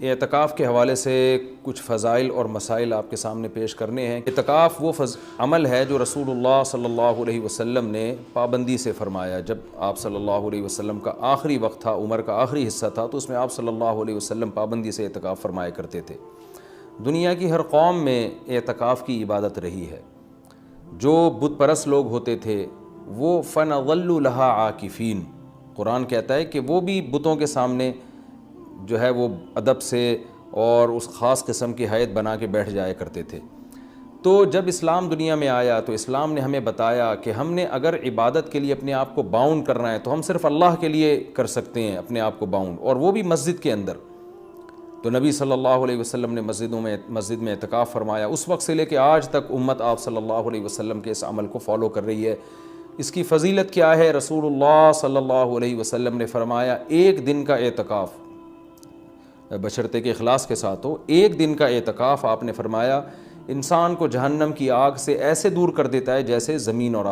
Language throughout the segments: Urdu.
اعتکاف کے حوالے سے کچھ فضائل اور مسائل آپ کے سامنے پیش کرنے ہیں۔ اعتکاف وہ عمل ہے جو رسول اللہ صلی اللہ علیہ وسلم نے پابندی سے فرمایا۔ جب آپ صلی اللہ علیہ وسلم کا آخری وقت تھا، عمر کا آخری حصہ تھا، تو اس میں آپ صلی اللہ علیہ وسلم پابندی سے اعتکاف فرمایا کرتے تھے۔ دنیا کی ہر قوم میں اعتکاف کی عبادت رہی ہے۔ جو بت پرست لوگ ہوتے تھے وہ فَنَظَلُّ لَهَا عَاكِفِينَ، قرآن کہتا ہے کہ وہ بھی بتوں کے سامنے جو ہے وہ ادب سے اور اس خاص قسم کی ہیئت بنا کے بیٹھ جایا کرتے تھے۔ تو جب اسلام دنیا میں آیا تو اسلام نے ہمیں بتایا کہ ہم نے اگر عبادت کے لیے اپنے آپ کو باؤنڈ کرنا ہے تو ہم صرف اللہ کے لیے کر سکتے ہیں اپنے آپ کو باؤنڈ، اور وہ بھی مسجد کے اندر۔ تو نبی صلی اللہ علیہ وسلم نے مسجد میں اعتکاف فرمایا۔ اس وقت سے لے کے آج تک امت آپ صلی اللہ علیہ وسلم کے اس عمل کو فالو کر رہی ہے۔ اس کی فضیلت کیا ہے؟ رسول اللہ صلی اللہ علیہ وسلم نے فرمایا ایک دن کا اعتکاف، بشرطے کے اخلاص کے ساتھ ہو، ایک دن کا اعتکاف آپ نے فرمایا انسان کو جہنم کی آگ سے ایسے دور کر دیتا ہے جیسے زمین اور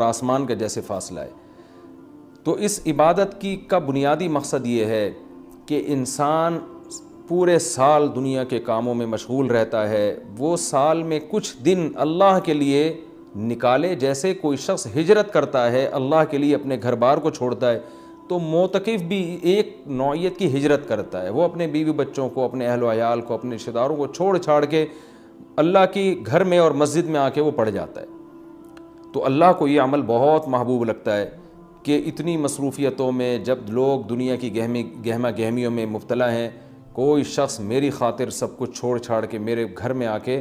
آسمان کا جیسے فاصلہ ہے۔ تو اس عبادت کا بنیادی مقصد یہ ہے کہ انسان پورے سال دنیا کے کاموں میں مشغول رہتا ہے، وہ سال میں کچھ دن اللہ کے لیے نکالے۔ جیسے کوئی شخص ہجرت کرتا ہے اللہ کے لیے، اپنے گھر بار کو چھوڑتا ہے، تو معتکف بھی ایک نوعیت کی ہجرت کرتا ہے۔ وہ اپنے بیوی بچوں کو، اپنے اہل و عیال کو، اپنے رشتہ داروں کو چھوڑ چھاڑ کے اللہ کی گھر میں اور مسجد میں آ کے وہ پڑ جاتا ہے۔ تو اللہ کو یہ عمل بہت محبوب لگتا ہے کہ اتنی مصروفیتوں میں جب لوگ دنیا کی گہما گہمیوں میں مبتلا ہیں، کوئی شخص میری خاطر سب کچھ چھوڑ چھاڑ کے میرے گھر میں آ کے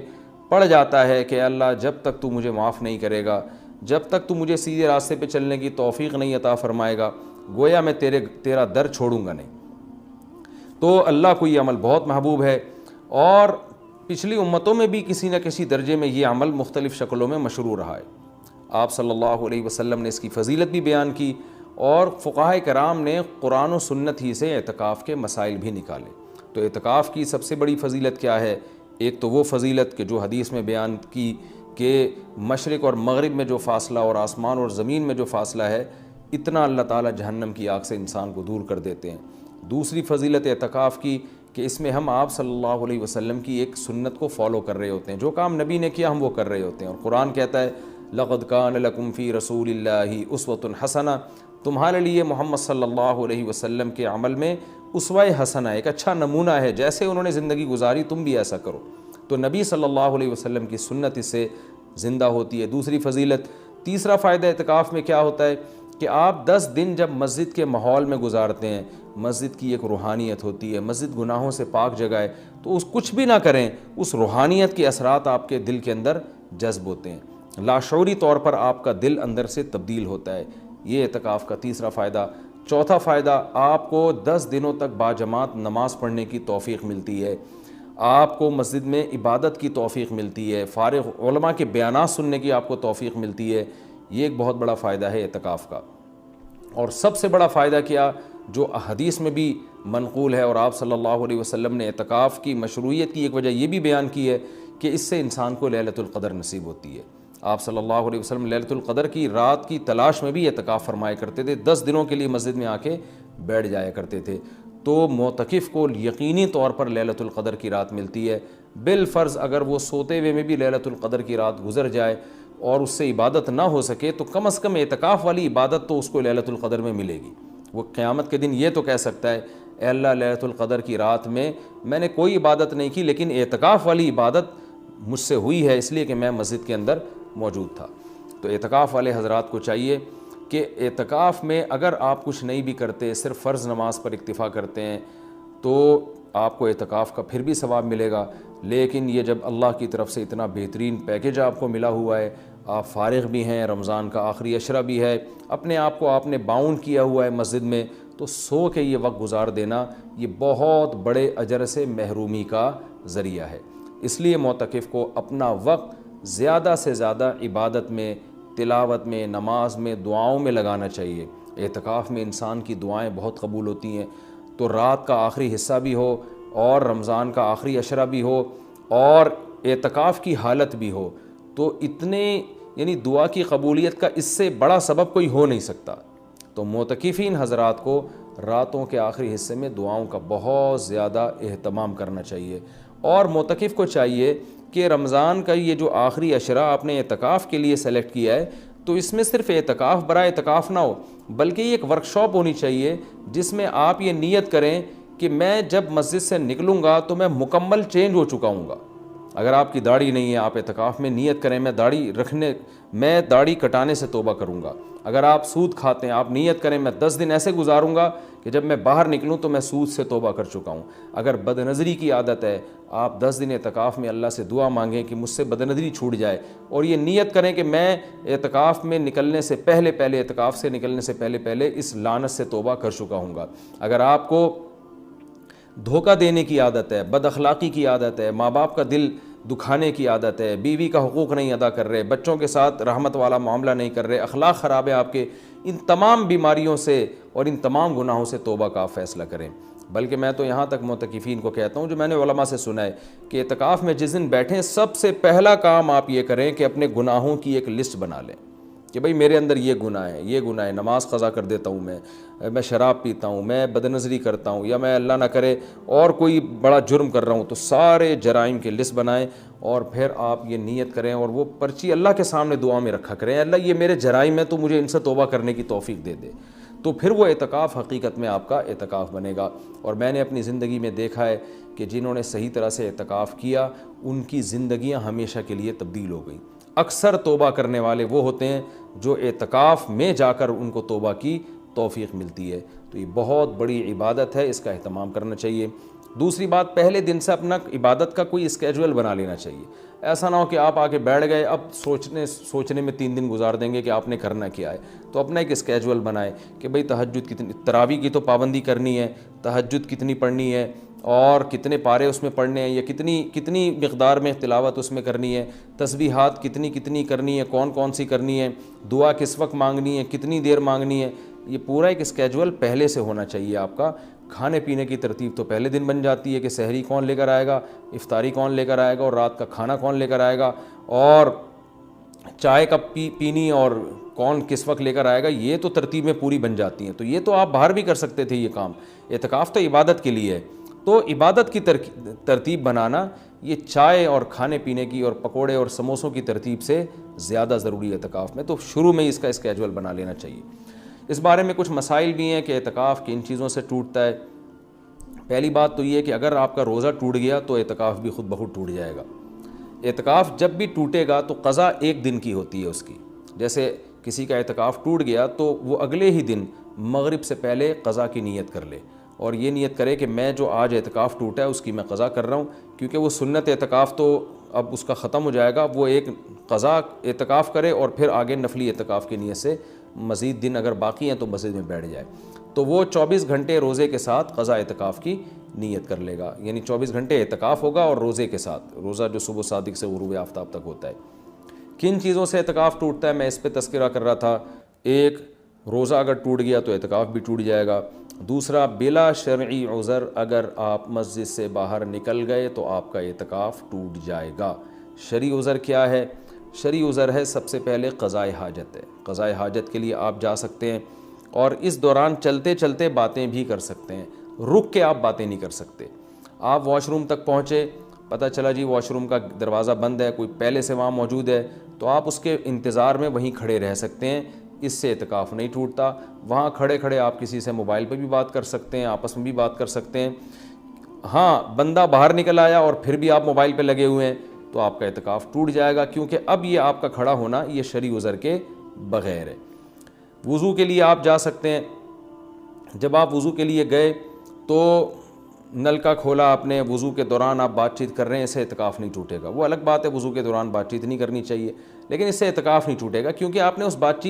پڑ جاتا ہے کہ اللہ جب تک تو مجھے معاف نہیں کرے گا، جب تک تو مجھے سیدھے راستے پہ چلنے کی توفیق نہیں عطا فرمائے گا، گویا میں تیرا در چھوڑوں گا نہیں۔ تو اللہ کو یہ عمل بہت محبوب ہے، اور پچھلی امتوں میں بھی کسی نہ کسی درجے میں یہ عمل مختلف شکلوں میں مشروع رہا ہے۔ آپ صلی اللہ علیہ وسلم نے اس کی فضیلت بھی بیان کی، اور فقہاء کرام نے قرآن و سنت ہی سے اعتکاف کے مسائل بھی نکالے۔ تو اعتکاف کی سب سے بڑی فضیلت کیا ہے؟ ایک تو وہ فضیلت کہ جو حدیث میں بیان کی کہ مشرق اور مغرب میں جو فاصلہ اور آسمان اور زمین میں جو فاصلہ ہے، اتنا اللہ تعالیٰ جہنم کی آگ سے انسان کو دور کر دیتے ہیں۔ دوسری فضیلت اعتکاف کی کہ اس میں ہم آپ صلی اللہ علیہ وسلم کی ایک سنت کو فالو کر رہے ہوتے ہیں، جو کام نبی نے کیا ہم وہ کر رہے ہوتے ہیں۔ اور قرآن کہتا ہے لَقَدْ كَانَ لَكُمْ فِي رَسُولِ اللَّهِ أُسْوَةٌ حَسَنَةٌ، تمہارے لیے محمد صلی اللہ علیہ وسلم کے عمل میں اسوہ حسنہ، ایک اچھا نمونہ ہے، جیسے انہوں نے زندگی گزاری تم بھی ایسا کرو۔ تو نبی صلی اللہ علیہ وسلم کی سنت اس سے زندہ ہوتی ہے۔ دوسری فضیلت، تیسرا فائدہ اعتکاف میں کیا ہوتا ہے کہ آپ 10 دن جب مسجد کے ماحول میں گزارتے ہیں، مسجد کی ایک روحانیت ہوتی ہے، مسجد گناہوں سے پاک جگہ ہے، تو اس کچھ بھی نہ کریں، اس روحانیت کے اثرات آپ کے دل کے اندر جذب ہوتے ہیں، لاشعوری طور پر آپ کا دل اندر سے تبدیل ہوتا ہے۔ یہ اعتکاف کا تیسرا فائدہ۔ چوتھا فائدہ، آپ کو 10 دنوں تک باجماعت نماز پڑھنے کی توفیق ملتی ہے، آپ کو مسجد میں عبادت کی توفیق ملتی ہے، فارغ علماء کے بیانات سننے کی آپ کو توفیق ملتی ہے۔ یہ ایک بہت بڑا فائدہ ہے اعتکاف کا۔ اور سب سے بڑا فائدہ کیا، جو حدیث میں بھی منقول ہے، اور آپ صلی اللہ علیہ وسلم نے اعتکاف کی مشروعیت کی ایک وجہ یہ بھی بیان کی ہے کہ اس سے انسان کو لیلۃ القدر نصیب ہوتی ہے۔ آپ صلی اللہ علیہ وسلم لیلۃ القدر کی رات کی تلاش میں بھی اعتکاف فرمایا کرتے تھے، 10 دنوں کے لیے مسجد میں آ کے بیٹھ جایا کرتے تھے۔ تو معتکف کو یقینی طور پر لیلۃ القدر کی رات ملتی ہے، بالفرض اگر وہ سوتے ہوئے میں بھی لیلۃ القدر کی رات گزر جائے اور اس سے عبادت نہ ہو سکے تو کم از کم اعتکاف والی عبادت تو اس کو لیلۃ القدر میں ملے گی۔ وہ قیامت کے دن یہ تو کہہ سکتا ہے اے اللہ لیلۃ القدر کی رات میں نے کوئی عبادت نہیں کی، لیکن اعتکاف والی عبادت مجھ سے ہوئی ہے، اس لیے کہ میں مسجد کے اندر موجود تھا۔ تو اعتکاف والے حضرات کو چاہیے کہ اعتکاف میں اگر آپ کچھ نہیں بھی کرتے، صرف فرض نماز پر اکتفا کرتے ہیں، تو آپ کو اعتکاف کا پھر بھی ثواب ملے گا۔ لیکن یہ جب اللہ کی طرف سے اتنا بہترین پیکیج آپ کو ملا ہوا ہے، آپ فارغ بھی ہیں، رمضان کا آخری عشرہ بھی ہے، اپنے آپ کو آپ نے باؤنڈ کیا ہوا ہے مسجد میں، تو سو کے یہ وقت گزار دینا یہ بہت بڑے اجر سے محرومی کا ذریعہ ہے۔ اس لیے معتکف کو اپنا وقت زیادہ سے زیادہ عبادت میں، تلاوت میں، نماز میں، دعاؤں میں لگانا چاہیے۔ اعتکاف میں انسان کی دعائیں بہت قبول ہوتی ہیں، تو رات کا آخری حصہ بھی ہو اور رمضان کا آخری عشرہ بھی ہو اور اعتکاف کی حالت بھی ہو، تو اتنے دعا کی قبولیت کا اس سے بڑا سبب کوئی ہو نہیں سکتا۔ تو معتکفین حضرات کو راتوں کے آخری حصے میں دعاؤں کا بہت زیادہ اہتمام کرنا چاہیے. اور معتکف کو چاہیے کہ رمضان کا یہ جو آخری عشرہ آپ نے اعتکاف کے لیے سلیکٹ کیا ہے تو اس میں صرف اعتکاف برائے اعتکاف نہ ہو بلکہ یہ ایک ورکشاپ ہونی چاہیے جس میں آپ یہ نیت کریں کہ میں جب مسجد سے نکلوں گا تو میں مکمل چینج ہو چکا ہوں گا. اگر آپ کی داڑھی نہیں ہے آپ اعتکاف میں نیت کریں میں داڑھی کٹانے سے توبہ کروں گا. اگر آپ سود کھاتے ہیں آپ نیت کریں میں 10 دن ایسے گزاروں گا کہ جب میں باہر نکلوں تو میں سود سے توبہ کر چکا ہوں. اگر بد نظری کی عادت ہے آپ 10 دن اعتکاف میں اللہ سے دعا مانگیں کہ مجھ سے بد نظری چھوٹ جائے اور یہ نیت کریں کہ میں اعتکاف میں نکلنے سے پہلے اعتکاف سے نکلنے سے پہلے اس لعنت سے توبہ کر چکا ہوں گا. اگر آپ کو دھوکہ دینے کی عادت ہے, بد اخلاقی کی عادت ہے, ماں باپ کا دل دکھانے کی عادت ہے, بیوی کا حقوق نہیں ادا کر رہے, بچوں کے ساتھ رحمت والا معاملہ نہیں کر رہے, اخلاق خراب ہے آپ کے, ان تمام بیماریوں سے اور ان تمام گناہوں سے توبہ کا فیصلہ کریں. بلکہ میں تو یہاں تک معتکفین کو کہتا ہوں جو میں نے علماء سے سنا ہے کہ اعتکاف میں جس دن بیٹھیں سب سے پہلا کام آپ یہ کریں کہ اپنے گناہوں کی ایک لسٹ بنا لیں کہ بھئی میرے اندر یہ گناہ ہے, نماز قضا کر دیتا ہوں, میں شراب پیتا ہوں, میں بد نظری کرتا ہوں, یا میں اللہ نہ کرے اور کوئی بڑا جرم کر رہا ہوں. تو سارے جرائم کی لسٹ بنائیں اور پھر آپ یہ نیت کریں اور وہ پرچی اللہ کے سامنے دعا میں رکھا کریں, اللہ یہ میرے جرائم ہے تو مجھے ان سے توبہ کرنے کی توفیق دے دے. تو پھر وہ اعتکاف حقیقت میں آپ کا اعتکاف بنے گا. اور میں نے اپنی زندگی میں دیکھا ہے کہ جنہوں نے صحیح طرح سے اعتکاف کیا ان کی زندگیاں ہمیشہ کے لیے تبدیل ہو گئیں. اکثر توبہ کرنے والے وہ ہوتے ہیں جو اعتکاف میں جا کر ان کو توبہ کی توفیق ملتی ہے. تو یہ بہت بڑی عبادت ہے, اس کا اہتمام کرنا چاہیے. دوسری بات, پہلے دن سے اپنا عبادت کا کوئی اسکیجول بنا لینا چاہیے. ایسا نہ ہو کہ آپ آ کے بیٹھ گئے اب سوچنے میں 3 دن گزار دیں گے کہ آپ نے کرنا کیا ہے. تو اپنا ایک اسکیجول بنائے کہ بھئی تہجد کتنی, تراویح کی تو پابندی کرنی ہے, تہجد کتنی پڑھنی ہے اور کتنے پارے اس میں پڑھنے ہیں, یا کتنی مقدار میں تلاوت اس میں کرنی ہے, تسبیحات کتنی کرنی ہے, کون سی کرنی ہے, دعا کس وقت مانگنی ہے, کتنی دیر مانگنی ہے. یہ پورا ایک اسکیجول پہلے سے ہونا چاہیے آپ کا. کھانے پینے کی ترتیب تو پہلے دن بن جاتی ہے کہ سحری کون لے کر آئے گا, افطاری کون لے کر آئے گا اور رات کا کھانا کون لے کر آئے گا, اور چائے کب پینی اور کون کس وقت لے کر آئے گا. یہ تو ترتیبیں پوری بن جاتی ہیں. تو یہ تو آپ باہر بھی کر سکتے تھے یہ کام. اعتکاف تو عبادت کے لیے ہے, تو عبادت کی ترتیب بنانا یہ چائے اور کھانے پینے کی اور پکوڑے اور سموسوں کی ترتیب سے زیادہ ضروری ہے اعتکاف میں. تو شروع میں اس کا اسکیجول بنا لینا چاہیے. اس بارے میں کچھ مسائل بھی ہیں کہ اعتکاف کن چیزوں سے ٹوٹتا ہے. پہلی بات تو یہ ہے کہ اگر آپ کا روزہ ٹوٹ گیا تو اعتکاف بھی خود بخود ٹوٹ جائے گا. اعتکاف جب بھی ٹوٹے گا تو قضا 1 دن کی ہوتی ہے اس کی. جیسے کسی کا اعتکاف ٹوٹ گیا تو وہ اگلے ہی دن مغرب سے پہلے قضا کی نیت کر لے اور یہ نیت کرے کہ میں جو آج اعتکاف ٹوٹا ہے اس کی میں قضا کر رہا ہوں, کیونکہ وہ سنت اعتکاف تو اب اس کا ختم ہو جائے گا. وہ ایک قضا اعتکاف کرے اور پھر آگے نفلی اعتکاف کی نیت سے مزید دن اگر باقی ہیں تو مسجد میں بیٹھ جائے. تو وہ 24 گھنٹے روزے کے ساتھ قضا اعتکاف کی نیت کر لے گا, یعنی 24 گھنٹے اعتکاف ہوگا اور روزے کے ساتھ, روزہ جو صبح صادق سے غروب آفتاب تک ہوتا ہے. کن چیزوں سے اعتکاف ٹوٹتا ہے میں اس پہ تذکرہ کر رہا تھا. ایک, روزہ اگر ٹوٹ گیا تو اعتکاف بھی ٹوٹ جائے گا. دوسرا, بلا شرعی عذر اگر آپ مسجد سے باہر نکل گئے تو آپ کا اعتکاف ٹوٹ جائے گا. شرعی عذر کیا ہے؟ شرعی عذر ہے سب سے پہلے قضائے حاجت ہے. قضائے حاجت کے لیے آپ جا سکتے ہیں اور اس دوران چلتے چلتے باتیں بھی کر سکتے ہیں, رک کے آپ باتیں نہیں کر سکتے. آپ واش روم تک پہنچے, پتہ چلا جی واش روم کا دروازہ بند ہے, کوئی پہلے سے وہاں موجود ہے, تو آپ اس کے انتظار میں وہیں کھڑے رہ سکتے ہیں. اس سے اعتکاف نہیں ٹوٹتا. وہاں کھڑے کھڑے آپ کسی سے موبائل پہ بھی بات کر سکتے ہیں, آپس میں بھی بات کر سکتے ہیں. ہاں, بندہ باہر نکل آیا اور پھر بھی آپ موبائل پہ لگے ہوئے ہیں تو آپ کا اعتکاف ٹوٹ جائے گا, کیونکہ اب یہ آپ کا کھڑا ہونا یہ شرعی عذر کے بغیر ہے. وضو کے لیے آپ جا سکتے ہیں. جب آپ وضو کے لیے گئے تو نل کا کھولا آپ نے, وضو کے دوران آپ بات چیت کر رہے ہیں, اس سے اعتکاف نہیں ٹوٹے گا. وہ الگ بات ہے وضو کے دوران بات چیت نہیں کرنی چاہیے, لیکن اس سے اعتکاف نہیں ٹوٹے گا کیونکہ آپ نے اس بات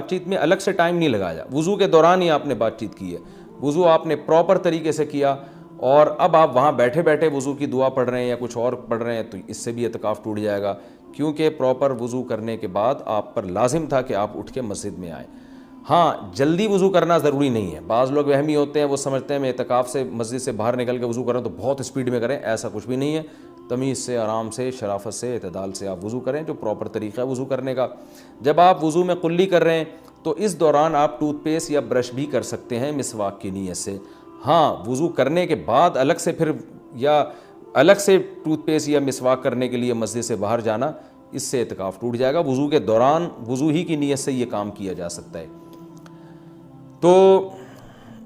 چیت میں الگ سے ٹائم نہیں لگایا. وضو کے دوران ہی آپ نے بات چیت کی ہے, وضو آپ نے پراپر طریقے سے کیا, اور اب آپ وہاں بیٹھے بیٹھے وضو کی دعا پڑھ رہے ہیں یا کچھ اور پڑھ رہے ہیں تو اس سے بھی اعتکاف ٹوٹ جائے گا, کیونکہ پراپر وضو کرنے کے بعد آپ پر لازم تھا کہ آپ اٹھ کے مسجد میں آئیں. ہاں, جلدی وضو کرنا ضروری نہیں ہے. بعض لوگ وہمی ہوتے ہیں, وہ سمجھتے ہیں میں اعتکاف سے مسجد سے باہر نکل کے وضو کر رہا ہوں تو بہت اسپیڈ میں کریں. ایسا کچھ بھی نہیں ہے. تمیز سے, آرام سے, شرافت سے, اعتدال سے آپ وضو کریں, جو پراپر طریقہ ہے وضو کرنے کا. جب آپ وضو میں قلی کر رہے ہیں تو اس دوران آپ ٹوتھ پیسٹ یا برش بھی کر سکتے ہیں مسواک کی نیت سے. ہاں وضو کرنے کے بعد الگ سے پھر یا الگ سے ٹوتھ پیسٹ یا مسواک کرنے کے لیے مسجد سے باہر جانا, اس سے اعتکاف ٹوٹ جائے گا. وضو کے دوران وضو ہی کی نیت سے یہ کام کیا جا سکتا ہے, تو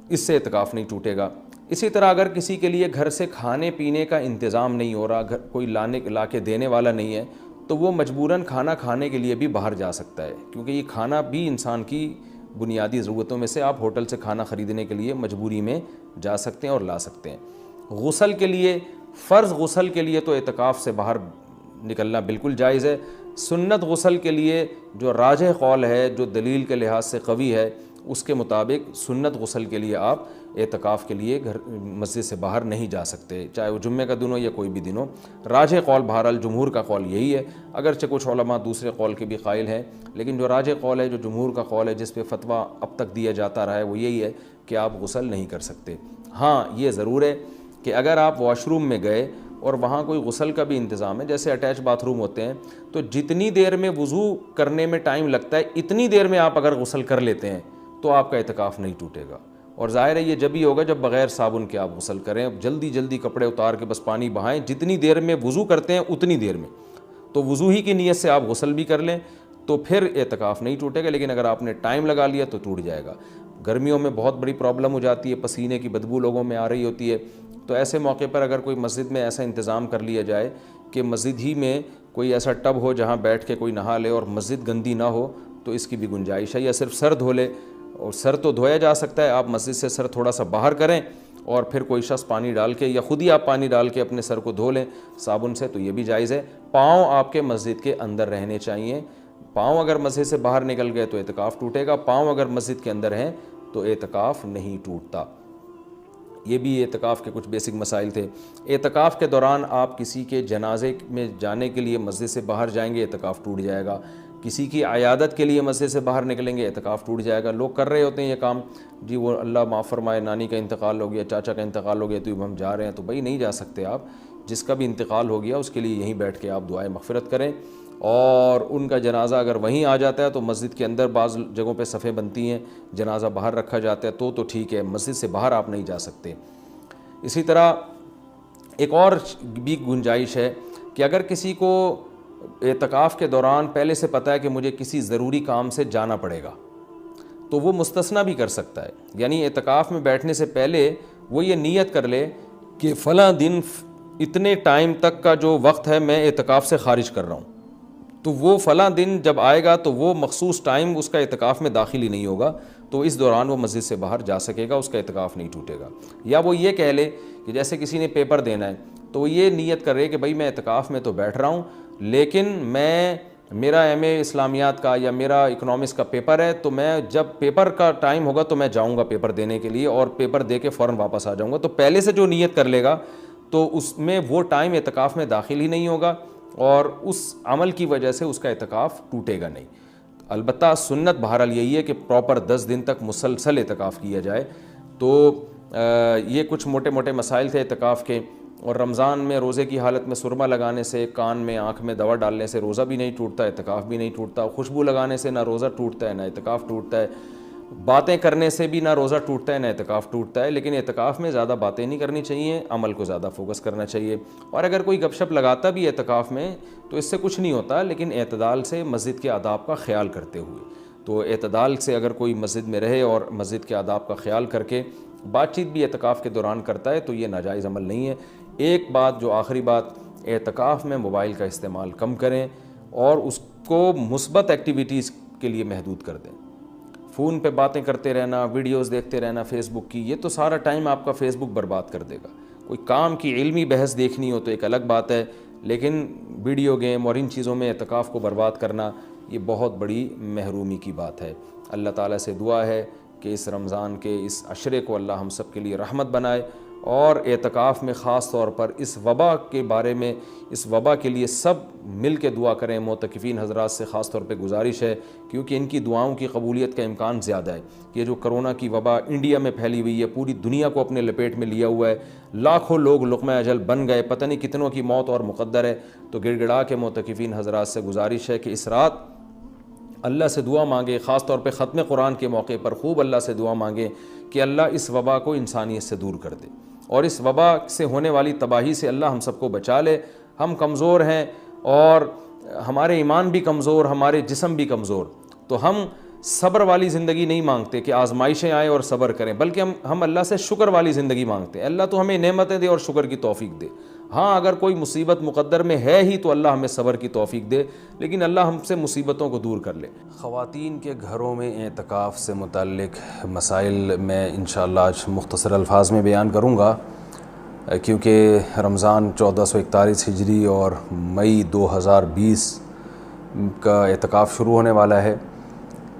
اس سے اعتکاف نہیں ٹوٹے گا. اسی طرح اگر کسی کے لیے گھر سے کھانے پینے کا انتظام نہیں ہو رہا, کوئی لا کے دینے والا نہیں ہے, تو وہ مجبوراً کھانا کھانے کے لیے بھی باہر جا سکتا ہے, کیونکہ یہ کھانا بھی انسان کی بنیادی ضرورتوں میں سے. آپ ہوٹل سے کھانا خریدنے کے لیے مجبوری میں جا سکتے ہیں اور لا سکتے ہیں. غسل کے لیے, فرض غسل کے لیے تو اعتکاف سے باہر نکلنا بالکل جائز ہے. سنت غسل کے لیے جو راجح قول ہے, جو دلیل کے لحاظ سے قوی ہے, اس کے مطابق سنت غسل کے لیے آپ اعتکاف کے لیے مسجد سے باہر نہیں جا سکتے, چاہے وہ جمعہ کا دن ہو یا کوئی بھی دن ہو. راجح قول بہرحال جمہور کا قول یہی ہے, اگرچہ کچھ علماء دوسرے قول کے بھی قائل ہیں, لیکن جو راجح قول ہے, جو جمہور کا قول ہے, جس پہ فتویٰ اب تک دیا جاتا رہا ہے, وہ یہی ہے کہ آپ غسل نہیں کر سکتے. ہاں یہ ضرور ہے کہ اگر آپ واش روم میں گئے اور وہاں کوئی غسل کا بھی انتظام ہے, جیسے اٹیچ باتھ روم ہوتے ہیں, تو جتنی دیر میں وضو کرنے میں ٹائم لگتا ہے اتنی دیر میں آپ اگر غسل کر لیتے ہیں تو آپ کا اعتکاف نہیں ٹوٹے گا. اور ظاہر ہے یہ جب ہی ہوگا جب بغیر صابن کے آپ غسل کریں, جلدی جلدی کپڑے اتار کے بس پانی بہائیں, جتنی دیر میں وضو کرتے ہیں اتنی دیر میں, تو وضو ہی کی نیت سے آپ غسل بھی کر لیں تو پھر اعتکاف نہیں ٹوٹے گا. لیکن اگر آپ نے ٹائم لگا لیا تو ٹوٹ جائے گا. گرمیوں میں بہت بڑی پرابلم ہو جاتی ہے, پسینے کی بدبو لوگوں میں آ رہی ہوتی ہے, تو ایسے موقع پر اگر کوئی مسجد میں ایسا انتظام کر لیا جائے کہ مسجد ہی میں کوئی ایسا ٹب ہو جہاں بیٹھ کے کوئی نہا لے اور مسجد گندی نہ ہو, تو اس کی بھی گنجائش ہے. یا صرف سر دھو لے, اور سر تو دھویا جا سکتا ہے, آپ مسجد سے سر تھوڑا سا باہر کریں اور پھر کوئی شخص پانی ڈال کے یا خود ہی آپ پانی ڈال کے اپنے سر کو دھو لیں صابن سے, تو یہ بھی جائز ہے. پاؤں آپ کے مسجد کے اندر رہنے چاہیے. پاؤں اگر مسجد سے باہر نکل گئے تو اعتکاف ٹوٹے گا, پاؤں اگر مسجد کے اندر ہیں تو اعتکاف نہیں ٹوٹتا. یہ بھی اعتکاف کے کچھ بیسک مسائل تھے. اعتکاف کے دوران آپ کسی کے جنازے میں جانے کے لیے مسجد سے باہر جائیں گے, اعتکاف ٹوٹ جائے گا. کسی کی عیادت کے لیے مسجد سے باہر نکلیں گے, اعتکاف ٹوٹ جائے گا. لوگ کر رہے ہوتے ہیں یہ کام, جی وہ اللہ معاف فرمائے نانی کا انتقال ہو گیا, چاچا کا انتقال ہو گیا, تو اب ہم جا رہے ہیں. تو بھائی نہیں جا سکتے آپ. جس کا بھی انتقال ہو گیا اس کے لیے یہیں بیٹھ کے آپ دعائے مغفرت کریں, اور ان کا جنازہ اگر وہیں آ جاتا ہے تو مسجد کے اندر بعض جگہوں پہ صفیں بنتی ہیں, جنازہ باہر رکھا جاتا ہے تو ٹھیک ہے, مسجد سے باہر آپ نہیں جا سکتے. اسی طرح ایک اور بھی گنجائش ہے کہ اگر کسی کو اعتکاف کے دوران پہلے سے پتہ ہے کہ مجھے کسی ضروری کام سے جانا پڑے گا, تو وہ مستثنا بھی کر سکتا ہے. یعنی اعتکاف میں بیٹھنے سے پہلے وہ یہ نیت کر لے کہ فلاں دن اتنے ٹائم تک کا جو وقت ہے میں اعتکاف سے خارج کر رہا ہوں, تو وہ فلاں دن جب آئے گا تو وہ مخصوص ٹائم اس کا اعتکاف میں داخل ہی نہیں ہوگا, تو اس دوران وہ مسجد سے باہر جا سکے گا, اس کا اعتکاف نہیں ٹوٹے گا. یا وہ یہ کہہ لے کہ جیسے کسی نے پیپر دینا ہے تو وہ یہ نیت کر رہے کہ بھائی میں اعتکاف میں تو بیٹھ رہا ہوں, لیکن میرا ایم اے اسلامیات کا یا میرا اکنامکس کا پیپر ہے, تو میں جب پیپر کا ٹائم ہوگا تو میں جاؤں گا پیپر دینے کے لیے اور پیپر دے کے فوراً واپس آ جاؤں گا. تو پہلے سے جو نیت کر لے گا تو اس میں وہ ٹائم اعتکاف میں داخل ہی نہیں ہوگا, اور اس عمل کی وجہ سے اس کا اعتکاف ٹوٹے گا نہیں. البتہ سنت بہرحال یہی ہے کہ پراپر 10 دن تک مسلسل اعتکاف کیا جائے. تو یہ کچھ موٹے موٹے مسائل تھے اعتکاف کے. اور رمضان میں روزے کی حالت میں سرما لگانے سے, کان میں آنکھ میں دوا ڈالنے سے روزہ بھی نہیں ٹوٹتا, اعتکاف بھی نہیں ٹوٹتا. خوشبو لگانے سے نہ روزہ ٹوٹتا ہے نہ اعتکاف ٹوٹتا ہے. باتیں کرنے سے بھی نہ روزہ ٹوٹتا ہے نہ اعتکاف ٹوٹتا ہے. لیکن اعتکاف میں زیادہ باتیں نہیں کرنی چاہیے, عمل کو زیادہ فوکس کرنا چاہیے. اور اگر کوئی گپ شپ لگاتا بھی اعتکاف میں تو اس سے کچھ نہیں ہوتا, لیکن اعتدال سے مسجد کے آداب کا خیال کرتے ہوئے. تو اعتدال سے اگر کوئی مسجد میں رہے اور مسجد کے آداب کا خیال کر کے بات چیت بھی اعتکاف کے دوران کرتا ہے تو یہ ناجائز عمل نہیں ہے. ایک بات, جو آخری بات, اعتکاف میں موبائل کا استعمال کم کریں اور اس کو مثبت ایکٹیویٹیز کے لیے محدود کر دیں. فون پہ باتیں کرتے رہنا, ویڈیوز دیکھتے رہنا فیس بک کی, یہ تو سارا ٹائم آپ کا فیس بک برباد کر دے گا. کوئی کام کی علمی بحث دیکھنی ہو تو ایک الگ بات ہے, لیکن ویڈیو گیم اور ان چیزوں میں اعتکاف کو برباد کرنا یہ بہت بڑی محرومی کی بات ہے. اللہ تعالیٰ سے دعا ہے کہ اس رمضان کے اس عشرے کو اللہ ہم سب کے لیے رحمت بنائے, اور اعتکاف میں خاص طور پر اس وبا کے بارے میں, اس وبا کے لیے سب مل کے دعا کریں. معتکفین حضرات سے خاص طور پہ گزارش ہے, کیونکہ ان کی دعاؤں کی قبولیت کا امکان زیادہ ہے. یہ جو کرونا کی وبا انڈیا میں پھیلی ہوئی ہے, پوری دنیا کو اپنے لپیٹ میں لیا ہوا ہے, لاکھوں لوگ لقمہ اجل بن گئے, پتہ نہیں کتنوں کی موت اور مقدر ہے. تو گڑ گڑا کے معتکفین حضرات سے گزارش ہے کہ اس رات اللہ سے دعا مانگے، خاص طور پہ ختم قرآن کے موقع پر خوب اللہ سے دعا مانگے کہ اللہ اس وبا کو انسانیت سے دور کر دے، اور اس وبا سے ہونے والی تباہی سے اللہ ہم سب کو بچا لے۔ ہم کمزور ہیں اور ہمارے ایمان بھی کمزور، ہمارے جسم بھی کمزور، تو ہم صبر والی زندگی نہیں مانگتے کہ آزمائشیں آئیں اور صبر کریں، بلکہ ہم اللہ سے شکر والی زندگی مانگتے ہیں، اللہ تو ہمیں نعمتیں دے اور شکر کی توفیق دے۔ ہاں اگر کوئی مصیبت مقدر میں ہے ہی تو اللہ ہمیں صبر کی توفیق دے، لیکن اللہ ہم سے مصیبتوں کو دور کر لے۔ خواتین کے گھروں میں اعتکاف سے متعلق مسائل میں انشاءاللہ آج مختصر الفاظ میں بیان کروں گا، کیونکہ رمضان 1441 ہجری اور مئی 2020 کا اعتکاف شروع ہونے والا ہے،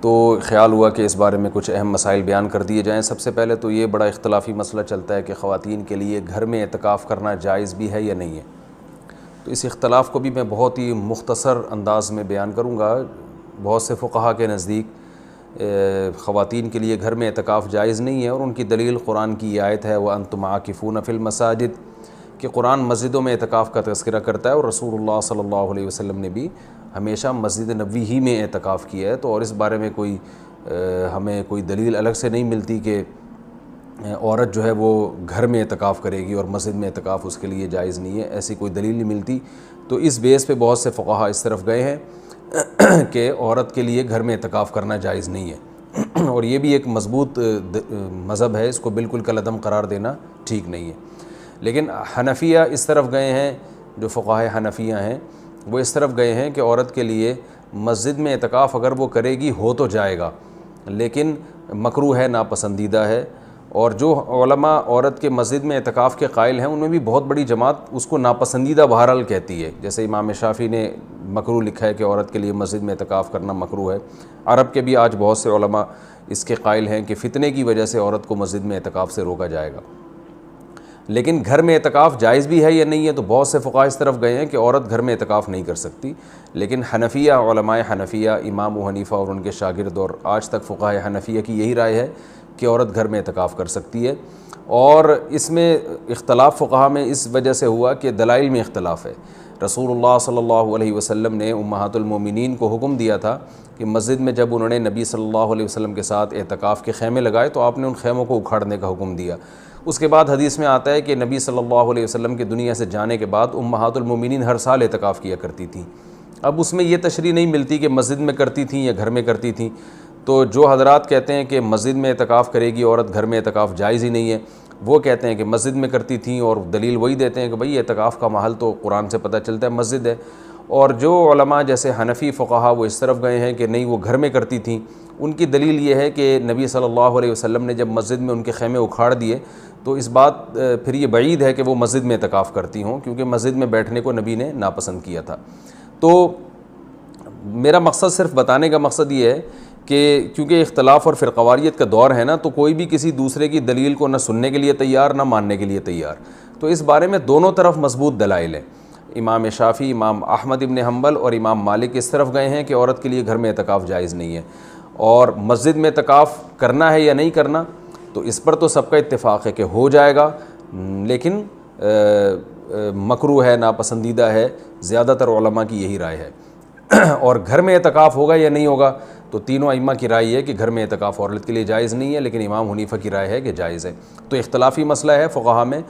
تو خیال ہوا کہ اس بارے میں کچھ اہم مسائل بیان کر دیے جائیں۔ سب سے پہلے تو یہ بڑا اختلافی مسئلہ چلتا ہے کہ خواتین کے لیے گھر میں اعتکاف کرنا جائز بھی ہے یا نہیں ہے، تو اس اختلاف کو بھی میں بہت ہی مختصر انداز میں بیان کروں گا۔ بہت سے فقہا کے نزدیک خواتین کے لیے گھر میں اعتکاف جائز نہیں ہے، اور ان کی دلیل قرآن کی یہ آیت ہے وَأَنْتُمْ عَاكِفُونَ فِي الْمَسَاجِدِ، کہ قرآن مسجدوں میں اعتکاف کا تذکرہ کرتا ہے، اور رسول اللہ صلی اللہ علیہ وسلم نے بھی ہمیشہ مسجد نبوی ہی میں اعتکاف کیا ہے، تو اور اس بارے میں ہمیں کوئی دلیل الگ سے نہیں ملتی کہ عورت جو ہے وہ گھر میں اعتکاف کرے گی اور مسجد میں اعتکاف اس کے لیے جائز نہیں ہے، ایسی کوئی دلیل نہیں ملتی۔ تو اس بیس پہ بہت سے فقہا اس طرف گئے ہیں کہ عورت کے لیے گھر میں اعتکاف کرنا جائز نہیں ہے، اور یہ بھی ایک مضبوط مذہب ہے، اس کو بالکل کالعدم قرار دینا ٹھیک نہیں ہے۔ لیکن حنفیہ اس طرف گئے ہیں، جو فقہائے حنفیہ ہیں وہ اس طرف گئے ہیں کہ عورت کے لیے مسجد میں اعتکاف اگر وہ کرے گی ہو تو جائے گا، لیکن مکروہ ہے، ناپسندیدہ ہے، اور جو علماء عورت کے مسجد میں اعتکاف کے قائل ہیں ان میں بھی بہت بڑی جماعت اس کو ناپسندیدہ بہرحال کہتی ہے، جیسے امام شافعی نے مکروہ لکھا ہے کہ عورت کے لیے مسجد میں اعتکاف کرنا مکروہ ہے۔ عرب کے بھی آج بہت سے علماء اس کے قائل ہیں کہ فتنے کی وجہ سے عورت کو مسجد میں اعتکاف سے روکا جائے گا۔ لیکن گھر میں اعتکاف جائز بھی ہے یا نہیں ہے، تو بہت سے فقہا اس طرف گئے ہیں کہ عورت گھر میں اعتکاف نہیں کر سکتی، لیکن حنفیہ، علماء حنفیہ، امام ابو حنیفہ اور ان کے شاگرد اور آج تک فقہاء حنفیہ کی یہی رائے ہے کہ عورت گھر میں اعتکاف کر سکتی ہے۔ اور اس میں اختلاف فقہا میں اس وجہ سے ہوا کہ دلائل میں اختلاف ہے۔ رسول اللہ صلی اللہ علیہ وسلم نے امہات المومنین کو حکم دیا تھا کہ مسجد میں جب انہوں نے نبی صلی اللہ علیہ وسلم کے ساتھ اعتکاف کے خیمے لگائے تو آپ نے ان خیموں کو اکھاڑنے کا حکم دیا۔ اس کے بعد حدیث میں آتا ہے کہ نبی صلی اللہ علیہ وسلم کے دنیا سے جانے کے بعد امہات المومنین ہر سال اعتکاف کیا کرتی تھیں۔ اب اس میں یہ تشریح نہیں ملتی کہ مسجد میں کرتی تھیں یا گھر میں کرتی تھیں، تو جو حضرات کہتے ہیں کہ مسجد میں اعتکاف کرے گی عورت، گھر میں اعتکاف جائز ہی نہیں ہے، وہ کہتے ہیں کہ مسجد میں کرتی تھیں، اور دلیل وہی دیتے ہیں کہ بھئی اعتکاف کا محل تو قرآن سے پتہ چلتا ہے مسجد ہے۔ اور جو علماء جیسے حنفی فقہا وہ اس طرف گئے ہیں کہ نہیں وہ گھر میں کرتی تھیں، ان کی دلیل یہ ہے کہ نبی صلی اللہ علیہ وسلم نے جب مسجد میں ان کے خیمے اکھاڑ دیے تو اس بات پھر یہ بعید ہے کہ وہ مسجد میں اعتکاف کرتی ہوں، کیونکہ مسجد میں بیٹھنے کو نبی نے ناپسند کیا تھا۔ تو میرا مقصد صرف بتانے کا مقصد یہ ہے کہ کیونکہ اختلاف اور فرقواریت کا دور ہے نا، تو کوئی بھی کسی دوسرے کی دلیل کو نہ سننے کے لیے تیار نہ ماننے کے لیے تیار، تو اس بارے میں دونوں طرف مضبوط دلائل ہیں۔ امام شافعی، امام احمد ابن حنبل اور امام مالک اس طرف گئے ہیں کہ عورت کے لیے گھر میں اعتکاف جائز نہیں ہے، اور مسجد میں اعتکاف کرنا ہے یا نہیں کرنا، تو اس پر تو سب کا اتفاق ہے کہ ہو جائے گا، لیکن مکروہ ہے، ناپسندیدہ ہے، زیادہ تر علماء کی یہی رائے ہے۔ اور گھر میں اعتکاف ہوگا یا نہیں ہوگا، تو تینوں ائمہ کی رائے ہے کہ گھر میں اعتکاف عورت کے لیے جائز نہیں ہے، لیکن امام حنیفہ کی رائے ہے کہ جائز ہے۔ تو اختلافی مسئلہ ہے فقہا میں،